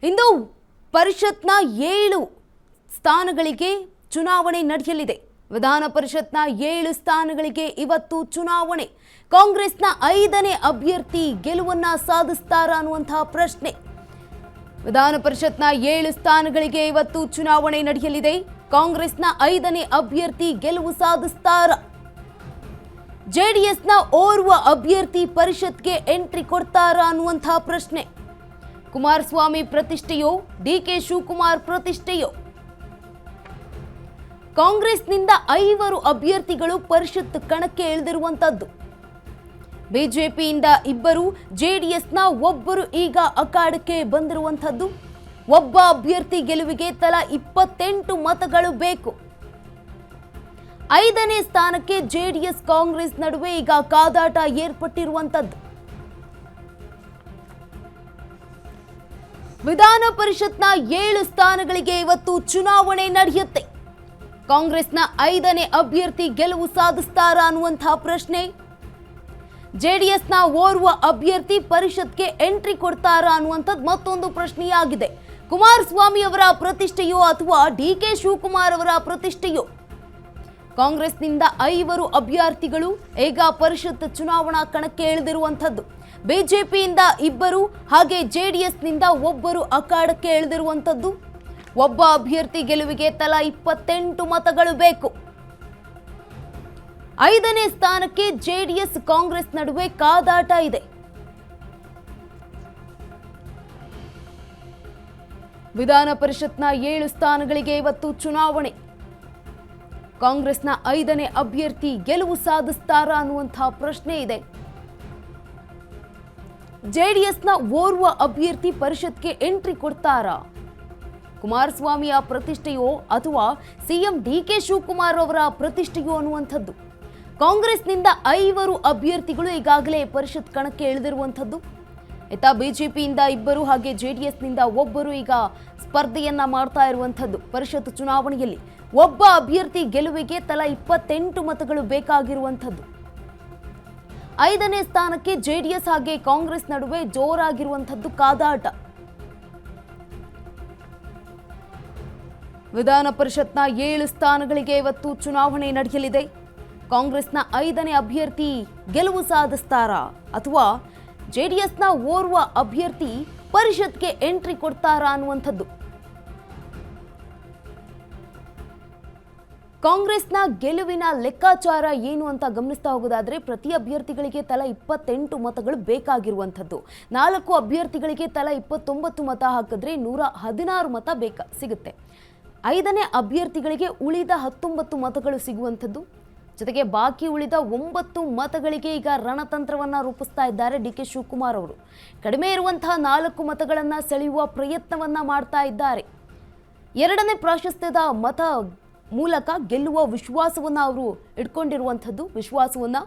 ಇಂದು ಪರಿಷತ್ನ 7 ಸ್ಥಾನಗಳಿಗೆ ಚುನಾವಣೆ ನಡೆಯಲಿದೆ. ವಿಧಾನ ಪರಿಷತ್ನ 7 ಸ್ಥಾನಗಳಿಗೆ ಇವತ್ತು ಚುನಾವಣೆ. ಕಾಂಗ್ರೆಸ್ನ 5ನೇ ಅಭ್ಯರ್ಥಿ ಗೆಲುವನ್ನ ಸಾಧಿಸುತ್ತಾರಾ ಅನ್ನುವಂತ ಪ್ರಶ್ನೆ. ವಿಧಾನ ಪರಿಷತ್ನ 7 ಸ್ಥಾನಗಳಿಗೆ ಇವತ್ತು ಚುನಾವಣೆ ನಡೆಯಲಿದೆ. ಕಾಂಗ್ರೆಸ್ನ 5ನೇ ಅಭ್ಯರ್ಥಿ ಗೆಲುವು ಸಾಧಿಸುತ್ತಾರಾ? ಜೆಡಿಎಸ್ನ ಓರ್ವ ಅಭ್ಯರ್ಥಿ ಪರಿಷತ್ಗೆ ಎಂಟ್ರಿ ಕೊಡ್ತಾರಾ ಅನ್ನುವಂತ ಪ್ರಶ್ನೆ. ಕುಮಾರಸ್ವಾಮಿ ಪ್ರತಿಷ್ಠೆಯೋ ಡಿಕೆ ಶಿವಕುಮಾರ್ ಪ್ರತಿಷ್ಠೆಯೋ? ಕಾಂಗ್ರೆಸ್ನಿಂದ 5 ಅಭ್ಯರ್ಥಿಗಳು ಪರಿಷತ್ ಕಣಕ್ಕೆ ಇಳಿದಿರುವಂತದ್ದು. ಬಿಜೆಪಿಯಿಂದ 2, ಜೆಡಿಎಸ್ನ 1 ಈಗ ಅಖಾಡಕ್ಕೆ ಬಂದಿರುವಂತದ್ದು. ಒಬ್ಬ ಅಭ್ಯರ್ಥಿ ಗೆಲುವಿಗೆ ತಲಾ 28 ಮತಗಳು ಬೇಕು. 5ನೇ ಸ್ಥಾನಕ್ಕೆ ಜೆಡಿಎಸ್ ಕಾಂಗ್ರೆಸ್ ನಡುವೆ ಈಗ ಕಾದಾಟ ಏರ್ಪಟ್ಟಿರುವಂತದ್ದು. ವಿಧಾನ ಪರಿಷತ್ನ 7 ಸ್ಥಾನಗಳಿಗೆ ಇವತ್ತು ಚುನಾವಣೆ ನಡೆಯುತ್ತೆ. ಕಾಂಗ್ರೆಸ್ನ 5ನೇ ಅಭ್ಯರ್ಥಿ ಗೆಲುವು ಸಾಧಿಸುತ್ತಾರಾ ಅನ್ನುವಂತಹ ಪ್ರಶ್ನೆ. ಜೆಡಿಎಸ್ನ ಓರ್ವ ಅಭ್ಯರ್ಥಿ ಪರಿಷತ್ಗೆ ಎಂಟ್ರಿ ಕೊಡ್ತಾರಾ ಅನ್ನುವಂಥದ್ದು ಮತ್ತೊಂದು ಪ್ರಶ್ನೆಯಾಗಿದೆ. ಕುಮಾರಸ್ವಾಮಿ ಅವರ ಪ್ರತಿಷ್ಠೆಯೋ ಅಥವಾ ಡಿಕೆ ಶಿವಕುಮಾರ್ ಅವರ ಪ್ರತಿಷ್ಠೆಯೋ? ಕಾಂಗ್ರೆಸ್ನಿಂದ 5 ಅಭ್ಯರ್ಥಿಗಳು ಈಗ ಪರಿಷತ್ ಚುನಾವಣಾ ಕಣಕ್ಕೆ ಇಳಿದಿರುವಂಥದ್ದು. ಬಿಜೆಪಿಯಿಂದ 2 ಹಾಗೆ ಜೆಡಿಎಸ್ನಿಂದ 1 ಅಖಾಡಕ್ಕೆ ಇಳಿದಿರುವಂಥದ್ದು. ಒಬ್ಬ ಅಭ್ಯರ್ಥಿ ಗೆಲುವಿಗೆ ತಲಾ 28 ಮತಗಳು ಬೇಕು. 5ನೇ ಸ್ಥಾನಕ್ಕೆ ಜೆಡಿಎಸ್ ಕಾಂಗ್ರೆಸ್ ನಡುವೆ ಕಾದಾಟ ಇದೆ. ವಿಧಾನ ಪರಿಷತ್ನ 7 ಸ್ಥಾನಗಳಿಗೆ ಇವತ್ತು ಚುನಾವಣೆ. ಕಾಂಗ್ರೆಸ್ನ 5ನೇ ಅಭ್ಯರ್ಥಿ ಗೆಲುವು ಸಾಧಿಸುತ್ತಾರಾ ಅನ್ನುವಂತಹ ಪ್ರಶ್ನೆ ಇದೆ. ಜೆಡಿಎಸ್ನ ಓರ್ವ ಅಭ್ಯರ್ಥಿ ಪರಿಷತ್ಗೆ ಎಂಟ್ರಿ ಕೊಡ್ತಾರಾ? ಕುಮಾರಸ್ವಾಮಿಯ ಪ್ರತಿಷ್ಠೆಯೋ ಅಥವಾ ಸಿಎಂ ಡಿಕೆ ಶಿವಕುಮಾರ್ ಅವರ ಪ್ರತಿಷ್ಠೆಯೋ ಅನ್ನುವಂಥದ್ದು. ಕಾಂಗ್ರೆಸ್ನಿಂದ 5 ಅಭ್ಯರ್ಥಿಗಳು ಈಗಾಗಲೇ ಪರಿಷತ್ ಕಣಕ್ಕೆ ಇಳಿದಿರುವಂಥದ್ದು. ಇತ್ತ ಬಿಜೆಪಿಯಿಂದ 2 ಹಾಗೆ ಜೆಡಿಎಸ್ನಿಂದ 1 ಈಗ ಸ್ಪರ್ಧೆಯನ್ನ ಮಾಡ್ತಾ ಇರುವಂಥದ್ದು. ಪರಿಷತ್ ಚುನಾವಣೆಯಲ್ಲಿ ಒಬ್ಬ ಅಭ್ಯರ್ಥಿ ಗೆಲುವಿಗೆ ತಲಾ 28 ಮತಗಳು ಬೇಕಾಗಿರುವಂಥದ್ದು. 5ನೇ ಸ್ಥಾನಕ್ಕೆ ಜೆಡಿಎಸ್ ಹಾಗೆ ಕಾಂಗ್ರೆಸ್ ನಡುವೆ ಜೋರಾಗಿರುವಂಥದ್ದು ಕಾದಾಟ. ವಿಧಾನ ಪರಿಷತ್ನ 7 ಸ್ಥಾನಗಳಿಗೆ ಇವತ್ತು ಚುನಾವಣೆ ನಡೆಯಲಿದೆ. ಕಾಂಗ್ರೆಸ್ನ 5ನೇ ಅಭ್ಯರ್ಥಿ ಗೆಲುವು ಸಾಧಿಸುತ್ತಾರಾ ಅಥವಾ ಜೆಡಿಎಸ್ನ ಓರ್ವ ಅಭ್ಯರ್ಥಿ ಪರಿಷತ್ಗೆ ಎಂಟ್ರಿ ಕೊಡ್ತಾರಾ ಅನ್ನುವಂಥದ್ದು. ಕಾಂಗ್ರೆಸ್ನ ಗೆಲುವಿನ ಲೆಕ್ಕಾಚಾರ ಏನು ಅಂತ ಗಮನಿಸ್ತಾ ಹೋಗೋದಾದ್ರೆ ಪ್ರತಿ ಅಭ್ಯರ್ಥಿಗಳಿಗೆ ತಲಾ 28 ಮತಗಳು ಬೇಕಾಗಿರುವಂಥದ್ದು. 4 ಅಭ್ಯರ್ಥಿಗಳಿಗೆ ತಲಾ 29 ಮತ ಹಾಕಿದ್ರೆ 116 ಮತ ಸಿಗುತ್ತೆ. 5ನೇ ಅಭ್ಯರ್ಥಿಗಳಿಗೆ ಉಳಿದ 19 ಮತಗಳು ಸಿಗುವಂಥದ್ದು. ಜೊತೆಗೆ ಬಾಕಿ ಉಳಿದ 9 ಮತಗಳಿಗೆ ಈಗ ರಣತಂತ್ರವನ್ನ ರೂಪಿಸ್ತಾ ಇದ್ದಾರೆ ಡಿಕೆ ಶಿವಕುಮಾರ್ ಅವರು. ಕಡಿಮೆ ಇರುವಂತಹ 4 ಮತಗಳನ್ನ ಸೆಳೆಯುವ ಪ್ರಯತ್ನವನ್ನ ಮಾಡ್ತಾ ಇದ್ದಾರೆ. 2ನೇ ಪ್ರಾಶಸ್ತ್ಯದ ಮತ ಮೂಲಕ ಗೆಲ್ಲುವ ವಿಶ್ವಾಸವನ್ನ ಅವರು ಇಟ್ಕೊಂಡಿರುವಂಥದ್ದು. ವಿಶ್ವಾಸವನ್ನ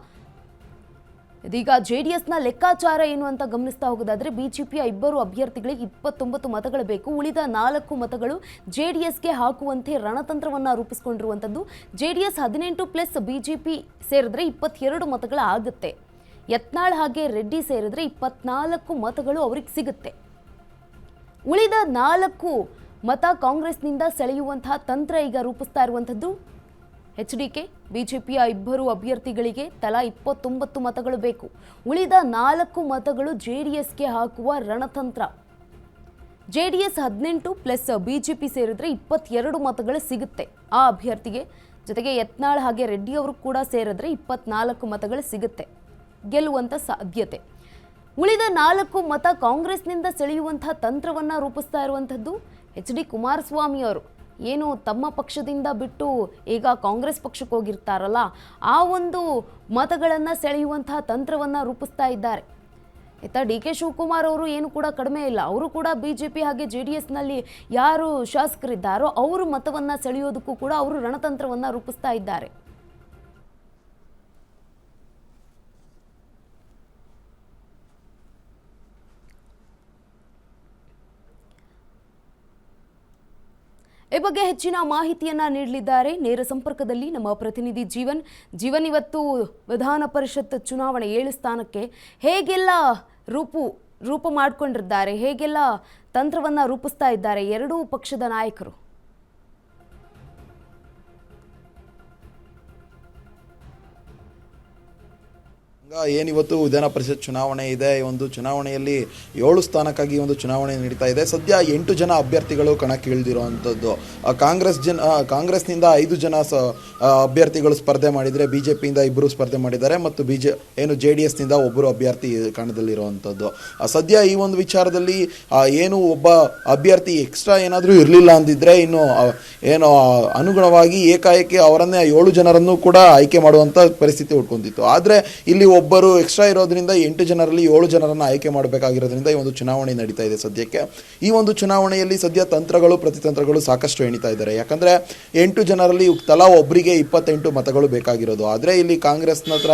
ಇದೀಗ ಜೆಡಿಎಸ್ನ ಲೆಕ್ಕಾಚಾರ ಏನು ಅಂತ ಗಮನಿಸ್ತಾ ಹೋಗೋದಾದ್ರೆ ಬಿಜೆಪಿಯ 2 ಅಭ್ಯರ್ಥಿಗಳಿಗೆ 29 ಮತಗಳು ಬೇಕು. ಉಳಿದ 4 ಮತಗಳು ಜೆಡಿಎಸ್ಗೆ ಹಾಕುವಂತೆ ರಣತಂತ್ರವನ್ನ ರೂಪಿಸಿಕೊಂಡಿರುವಂಥದ್ದು. ಜೆಡಿಎಸ್ 18 ಪ್ಲಸ್ ಬಿಜೆಪಿ ಸೇರಿದ್ರೆ 22 ಮತಗಳು ಆಗುತ್ತೆ. ಯತ್ನಾಳ್ ಹಾಗೆ ರೆಡ್ಡಿ ಸೇರಿದ್ರೆ 24 ಮತಗಳು ಅವ್ರಿಗೆ ಸಿಗುತ್ತೆ. ಉಳಿದ 4 ಮತ ಕಾಂಗ್ರೆಸ್ನಿಂದ ಸೆಳೆಯುವಂತಹ ತಂತ್ರ ಈಗ ರೂಪಿಸ್ತಾ ಇರುವಂಥದ್ದು. HDK ಬಿಜೆಪಿಯ 2 ಅಭ್ಯರ್ಥಿಗಳಿಗೆ ತಲಾ 29 ಮತಗಳು ಬೇಕು. ಉಳಿದ 4 ಮತಗಳು ಜೆಡಿಎಸ್ಗೆ ಹಾಕುವ ರಣತಂತ್ರ. ಜೆಡಿಎಸ್ 18 ಪ್ಲಸ್ ಬಿಜೆಪಿ ಸೇರಿದ್ರೆ 22 ಮತಗಳು ಸಿಗುತ್ತೆ ಆ ಅಭ್ಯರ್ಥಿಗೆ. ಜೊತೆಗೆ ಯತ್ನಾಳ್ ಹಾಗೆ ರೆಡ್ಡಿ ಅವರು ಕೂಡ ಸೇರಿದ್ರೆ 24 ಮತಗಳು ಸಿಗುತ್ತೆ, ಗೆಲ್ಲುವಂತ ಸಾಧ್ಯತೆ. ಉಳಿದ 4 ಮತ ಕಾಂಗ್ರೆಸ್ನಿಂದ ಸೆಳೆಯುವಂತಹ ತಂತ್ರವನ್ನ ರೂಪಿಸ್ತಾ ಇರುವಂಥದ್ದು HD ಕುಮಾರಸ್ವಾಮಿ ಅವರು. ಏನು ತಮ್ಮ ಪಕ್ಷದಿಂದ ಬಿಟ್ಟು ಈಗ ಕಾಂಗ್ರೆಸ್ ಪಕ್ಷಕ್ಕೆ ಹೋಗಿರ್ತಾರಲ್ಲ, ಆ ಒಂದು ಮತಗಳನ್ನು ಸೆಳೆಯುವಂತಹ ತಂತ್ರವನ್ನು ರೂಪಿಸ್ತಾ ಇದ್ದಾರೆ. ಇತ್ತ ಡಿಕೆ ಶಿವಕುಮಾರ್ ಅವರು ಏನು ಕೂಡ ಕಡಿಮೆ ಇಲ್ಲ. ಅವರು ಕೂಡ ಬಿಜೆಪಿ ಹಾಗೆ ಜೆಡಿಎಸ್ನಲ್ಲಿ ಯಾರು ಶಾಸಕರಿದ್ದಾರೋ ಅವರು ಮತವನ್ನು ಸೆಳೆಯೋದಕ್ಕೂ ಕೂಡ ಅವರು ರಣತಂತ್ರವನ್ನು ರೂಪಿಸ್ತಾ ಇದ್ದಾರೆ. ಈ ಬಗ್ಗೆ ಹೆಚ್ಚಿನ ಮಾಹಿತಿಯನ್ನ ನೀಡಲಿದ್ದಾರೆ ನೇರ ಸಂಪರ್ಕದಲ್ಲಿ ನಮ್ಮ ಪ್ರತಿನಿಧಿ ಜೀವನ್. ಇವತ್ತು ವಿಧಾನ ಪರಿಷತ್ ಚುನಾವಣೆ 7 ಸ್ಥಾನಕ್ಕೆ ಹೇಗೆಲ್ಲ ರೂಪು ರೂಪ ಮಾಡಿಕೊಂಡಿದ್ದಾರೆ, ಹೇಗೆಲ್ಲ ತಂತ್ರವನ್ನ ರೂಪಿಸ್ತಾ ಇದ್ದಾರೆ ಎರಡೂ ಪಕ್ಷದ ನಾಯಕರು? ಏನಿವತ್ತು ವಿಧಾನ ಪರಿಷತ್ ಚುನಾವಣೆ ಇದೆ. ಈ ಒಂದು ಚುನಾವಣೆಯಲ್ಲಿ 7 ಸ್ಥಾನಕ್ಕಾಗಿ ಒಂದು ಚುನಾವಣೆ ನಡೀತಾ ಇದೆ. ಸದ್ಯ 8 ಜನ ಅಭ್ಯರ್ಥಿಗಳು ಕಣಕ್ಕಿಳಿದಿರುವಂಥದ್ದು. ಕಾಂಗ್ರೆಸ್ನಿಂದ 5 ಜನ ಅಭ್ಯರ್ಥಿಗಳು ಸ್ಪರ್ಧೆ ಮಾಡಿದರೆ, BJPಯಿಂದ 2 ಸ್ಪರ್ಧೆ ಮಾಡಿದ್ದಾರೆ ಮತ್ತು JDSನಿಂದ 1 ಅಭ್ಯರ್ಥಿ ಕಣದಲ್ಲಿರುವಂಥದ್ದು. ಸದ್ಯ ಈ ಒಂದು ವಿಚಾರದಲ್ಲಿ ಏನು ಒಬ್ಬ ಅಭ್ಯರ್ಥಿ ಎಕ್ಸ್ಟ್ರಾ ಏನಾದರೂ ಇರಲಿಲ್ಲ ಅಂದಿದ್ರೆ ಇನ್ನು ಏನು ಅನುಗುಣವಾಗಿ ಏಕಾಏಕಿ ಅವರನ್ನೇ 7 ಜನರನ್ನು ಕೂಡ ಆಯ್ಕೆ ಮಾಡುವಂಥ ಪರಿಸ್ಥಿತಿ ಉಟ್ಕೊಂತಿತ್ತು. ಆದರೆ ಇಲ್ಲಿ ಒಬ್ಬರು ಎಕ್ಸ್ಟ್ರಾ ಇರೋದ್ರಿಂದ 8 ಜನರಲ್ಲಿ 7 ಜನರನ್ನು ಆಯ್ಕೆ ಮಾಡಬೇಕಾಗಿರೋದ್ರಿಂದ ಈ ಒಂದು ಚುನಾವಣೆ ನಡೀತಾ ಇದೆ ಸದ್ಯಕ್ಕೆ. ಈ ಒಂದು ಚುನಾವಣೆಯಲ್ಲಿ ಸದ್ಯ ತಂತ್ರಗಳು ಪ್ರತಿತಂತ್ರಗಳು ಸಾಕಷ್ಟು ಎಣಿತಾ ಇದ್ದಾರೆ. ಯಾಕಂದರೆ 8 ಜನರಲ್ಲಿ ತಲಾ ಒಬ್ಬರಿಗೆ 28 ಮತಗಳು ಬೇಕಾಗಿರೋದು. ಆದರೆ ಇಲ್ಲಿ ಕಾಂಗ್ರೆಸ್ನ ಹತ್ರ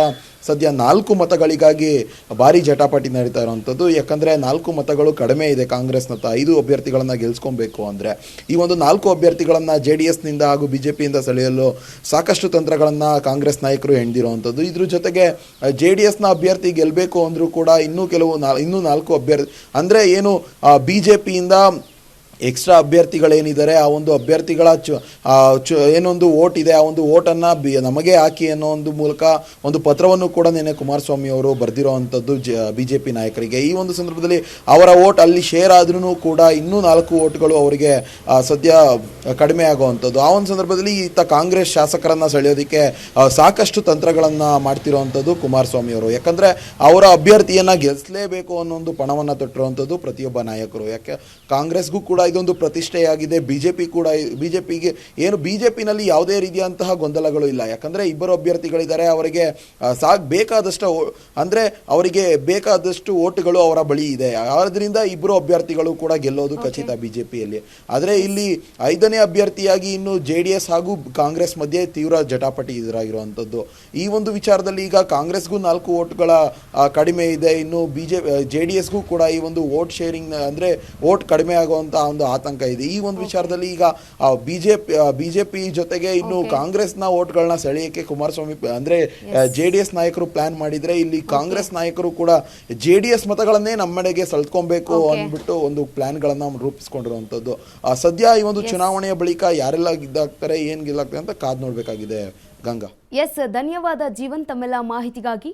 ಸದ್ಯ 4 ಮತಗಳಿಗಾಗಿ ಭಾರಿ ಜಟಾಪಟಿ ನಡೀತಾ ಇರುವಂಥದ್ದು. ಯಾಕಂದರೆ 4 ಮತಗಳು ಕಡಿಮೆ ಇದೆ ಕಾಂಗ್ರೆಸ್ನ ಹತ್ರ. 5 ಅಭ್ಯರ್ಥಿಗಳನ್ನು ಗೆಲ್ಸ್ಕೊಬೇಕು ಅಂದರೆ ಈ ಒಂದು 4 ಅಭ್ಯರ್ಥಿಗಳನ್ನು JDSನಿಂದ ಹಾಗೂ BJPಯಿಂದ ಸೆಳೆಯಲು ಸಾಕಷ್ಟು ತಂತ್ರಗಳನ್ನು ಕಾಂಗ್ರೆಸ್ ನಾಯಕರು ಹೆಣ್ದಿರುವಂಥದ್ದು. ಇದ್ರ ಜೊತೆಗೆ JDSನ ಅಭ್ಯರ್ಥಿ ಗೆಲ್ಲಬೇಕು ಅಂದರೂ ಕೂಡ ಇನ್ನೂ 4 ಅಭ್ಯರ್ಥಿ ಅಂದರೆ ಏನು BJPಯಿಂದ ಎಕ್ಸ್ಟ್ರಾ ಅಭ್ಯರ್ಥಿಗಳೇನಿದ್ದಾರೆ ಆ ಒಂದು ಅಭ್ಯರ್ಥಿಗಳ ಏನೊಂದು ಓಟ್ ಇದೆ ಆ ಒಂದು ಓಟನ್ನು ನಮಗೆ ಹಾಕಿ ಅನ್ನೋ ಒಂದು ಮೂಲಕ ಒಂದು ಪತ್ರವನ್ನು ಕೂಡ ನಿನ್ನೆ ಕುಮಾರಸ್ವಾಮಿ ಅವರು ಬರೆದಿರುವಂಥದ್ದು BJP ನಾಯಕರಿಗೆ. ಈ ಒಂದು ಸಂದರ್ಭದಲ್ಲಿ ಅವರ ಓಟ್ ಅಲ್ಲಿ ಶೇರ್ ಆದ್ರೂ ಕೂಡ ಇನ್ನೂ 4 ಓಟ್ಗಳು ಅವರಿಗೆ ಸದ್ಯ ಕಡಿಮೆ ಆಗುವಂಥದ್ದು. ಆ ಒಂದು ಸಂದರ್ಭದಲ್ಲಿ ಈತ ಕಾಂಗ್ರೆಸ್ ಶಾಸಕರನ್ನು ಸೆಳೆಯೋದಕ್ಕೆ ಸಾಕಷ್ಟು ತಂತ್ರಗಳನ್ನು ಮಾಡ್ತಿರುವಂಥದ್ದು ಕುಮಾರಸ್ವಾಮಿ ಅವರು. ಯಾಕಂದರೆ ಅವರ ಅಭ್ಯರ್ಥಿಯನ್ನು ಗೆಲ್ಲಿಸಲೇಬೇಕು ಅನ್ನೋ ಒಂದು ಪಣವನ್ನು ತೊಟ್ಟಿರುವಂಥದ್ದು ಪ್ರತಿಯೊಬ್ಬ ನಾಯಕರು. ಯಾಕೆ ಕಾಂಗ್ರೆಸ್ಗೂ ಕೂಡ ಇದೊಂದು ಪ್ರತಿಷ್ಠೆಯಾಗಿದೆ. BJPಗೆ ಏನು BJPನಲ್ಲಿ ಯಾವುದೇ ರೀತಿಯಂತಹ ಗೊಂದಲಗಳು ಇಲ್ಲ. ಯಾಕಂದರೆ 2 ಅಭ್ಯರ್ಥಿಗಳಿದ್ದಾರೆ, ಅವರಿಗೆ ಅವರಿಗೆ ಬೇಕಾದಷ್ಟು ಓಟುಗಳು ಅವರ ಬಳಿ ಇದೆ. ಆದ್ದರಿಂದ 2 ಅಭ್ಯರ್ಥಿಗಳು ಕೂಡ ಗೆಲ್ಲೋದು ಖಚಿತ BJPಯಲ್ಲಿ. ಆದರೆ ಇಲ್ಲಿ 5ನೇ ಅಭ್ಯರ್ಥಿಯಾಗಿ ಇನ್ನು JDS ಹಾಗೂ ಕಾಂಗ್ರೆಸ್ ಮಧ್ಯೆ ತೀವ್ರ ಜಟಾಪಟಿ ಎದುರಾಗಿರುವಂಥದ್ದು. ಈ ಒಂದು ವಿಚಾರದಲ್ಲಿ ಈಗ ಕಾಂಗ್ರೆಸ್ಗೂ 4 ಓಟ್ಗಳ ಕಡಿಮೆ ಇದೆ. ಇನ್ನು JDSಗೂ ಕೂಡ ಈ ಒಂದು ವೋಟ್ ಶೇರಿಂಗ್ ಅಂದರೆ ವೋಟ್ ಕಡಿಮೆ ಆಗುವಂಥ ಒಂದು ಆತಂಕ ಇದೆ. ಈ ಒಂದು ವಿಚಾರದಲ್ಲಿ ಈಗ ಬಿಜೆಪಿ ಜೊತೆಗೆ ಇನ್ನು ಕಾಂಗ್ರೆಸ್ನ ಓಟ್ಗಳನ್ನ ಸೆಳೆಯಕ್ಕೆ ಕುಮಾರಸ್ವಾಮಿ ಅಂದ್ರೆ JDS ನಾಯಕರು ಪ್ಲಾನ್ ಮಾಡಿದ್ರೆ, ಇಲ್ಲಿ ಕಾಂಗ್ರೆಸ್ ನಾಯಕರು ಕೂಡ JDS ಮತಗಳನ್ನೇ ನಮ್ಮೆಡೆಗೆ ಸೆಳ್ಕೊಬೇಕು ಅಂದ್ಬಿಟ್ಟು ಒಂದು ಪ್ಲಾನ್ಗಳನ್ನ ರೂಪಿಸ್ಕೊಂಡಿರುವಂಥದ್ದು. ಸದ್ಯ ಈ ಒಂದು ಚುನಾವಣೆಯ ಬಳಿಕ ಯಾರೆಲ್ಲ ಗೆದ್ದಾಗ್ತಾರೆ, ಏನ್ ಗೆಲ್ಲಾಗ್ತಾರೆ ಅಂತ ಕಾದ್ ನೋಡ್ಬೇಕಾಗಿದೆ ಗಂಗಾ. ಧನ್ಯವಾದ ಜೀವನ್ ತಮ್ಮೆಲ್ಲ ಮಾಹಿತಿಗಾಗಿ.